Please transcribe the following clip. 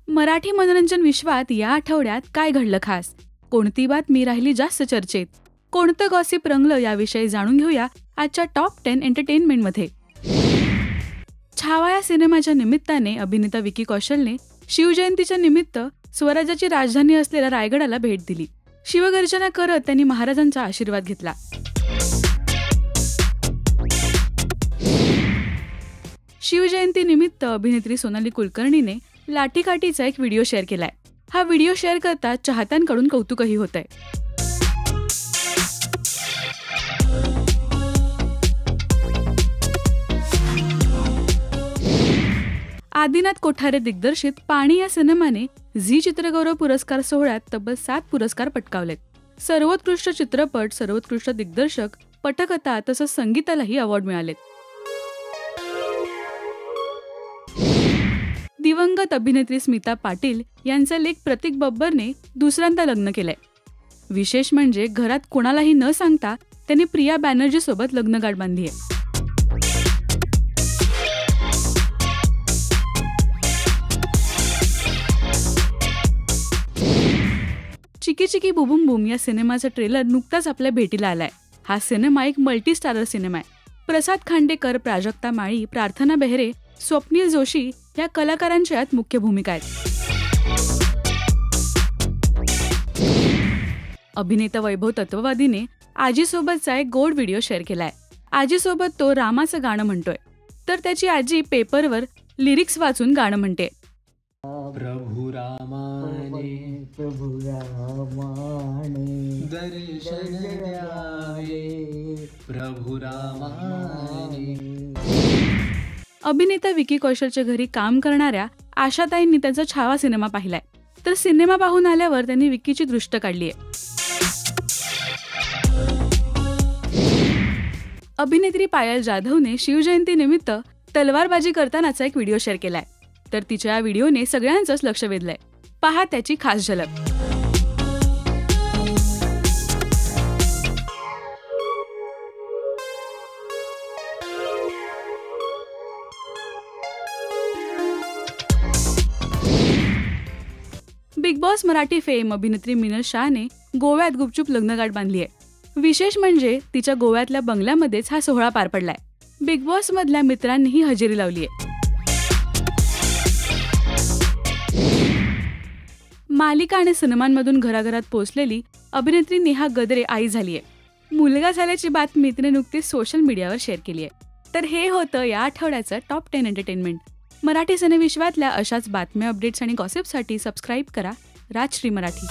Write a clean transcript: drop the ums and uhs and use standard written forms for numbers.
मराठी मनोरंजन विश्वात या आठवड्यात काय घडलं खास, कोणती बातमी राहिली जास्त चर्चेत, कोणतं गॉसिप रंगलं याविषयी जाणून घेऊया आजच्या टॉप 10 एंटरटेनमेंटमध्ये. छावा या सिनेमाच्या निमित्ताने अभिनेता विकी कौशलने शिवजयंतीच्या निमित्त स्वराज्याची राजधानी असलेल्या रायगडाला भेट दिली. शिवगर्जना करत त्यांनी महाराजांचा आशीर्वाद घेतला. शिवजयंती निमित्त अभिनेत्री सोनाली कुलकर्णीने लाठीकाठीचा एक व्हिडिओ शेअर केलाय. हा व्हिडिओ शेअर करता चाहत्यांकडून कौतुकही होतंय. आदिनाथ कोठारे दिग्दर्शित पाणी या सिनेमाने झी चित्रगौरव पुरस्कार सोहळ्यात तब्बल 7 पुरस्कार पटकावलेत. सर्वोत्कृष्ट चित्रपट, सर्वोत्कृष्ट दिग्दर्शक, पटकथा तसंच संगीतालाही अवॉर्ड मिळालेत. दिवंगत अभिनेत्री स्मिता पाटील यांचा लेक प्रतीक बब्बरने दुसऱ्यांदा लग्न केलंय. विशेष म्हणजे घरात कोणालाही न सांगता त्यांनी प्रिया बॅनर्जी सोबत लग्नगाठ बांधली आहे. चिकी चिकी बुबुम बुम या सिनेमाचा ट्रेलर नुकताच आपल्या भेटीला आलाय. हा सिनेमा एक मल्टी स्टारर सिनेमा आहे. प्रसाद खांडेकर, प्राजक्ता माळी, प्रार्थना बेहरे, स्वप्नील जोशी या कलाकारांच्या यात मुख्य भूमिका आहेत. अभिनेता वैभव तत्ववादीने आजीसोबतचा एक गोड व्हिडिओ शेअर केलाय. आजीसोबत तो रामाचं गाणं म्हणतोय, तर त्याची आजी पेपरवर लिरिक्स वाचून गाणं म्हणते. प्रभु रामाने दर्शन द्यावे, प्रभु रामाने. अभिनेता विकी कौशलच्या घरी काम करणाऱ्या आशाताईंनी त्यांचा छावा सिनेमा पाहिलाय. तर सिनेमा पाहून आल्यावर त्यांनी विकीची दृष्ट काढलीय. अभिनेत्री पायल जाधवने शिवजयंती निमित्त तलवारबाजी करतानाचा एक व्हिडिओ शेअर केलाय. तर तिच्या या व्हिडिओने सगळ्यांचंच लक्ष वेधलंय. पहा त्याची खास झलक. बिग बॉस मराठी फेम अभिनेत्री मिनल शाहने गोव्यात गुपचूप लग्नगाठ बांधली आहे. विशेष म्हणजे तिच्या गोव्यातल्या बंगल्यामध्येच हा सोहळा पार पडलाय. बिग बॉस मधल्या मित्रांनीही हजेरी लावली आहे. मालिका आणि सिनेमांमधून घराघरात पोहोचलेली अभिनेत्री नेहा गदरे आई झाली आहे. मुलगा झाल्याची बातमी तिने नुकतीच सोशल मीडियावर शेअर केली आहे. तर हे होतं या आठवड्याचं टॉप 10 एंटरटेनमेंट. मराठी सिनेविश्वातल्या अशाच बातम्या, अपडेट्स आणि गॉसिपसाठी सबस्क्राईब करा राजश्री मराठी.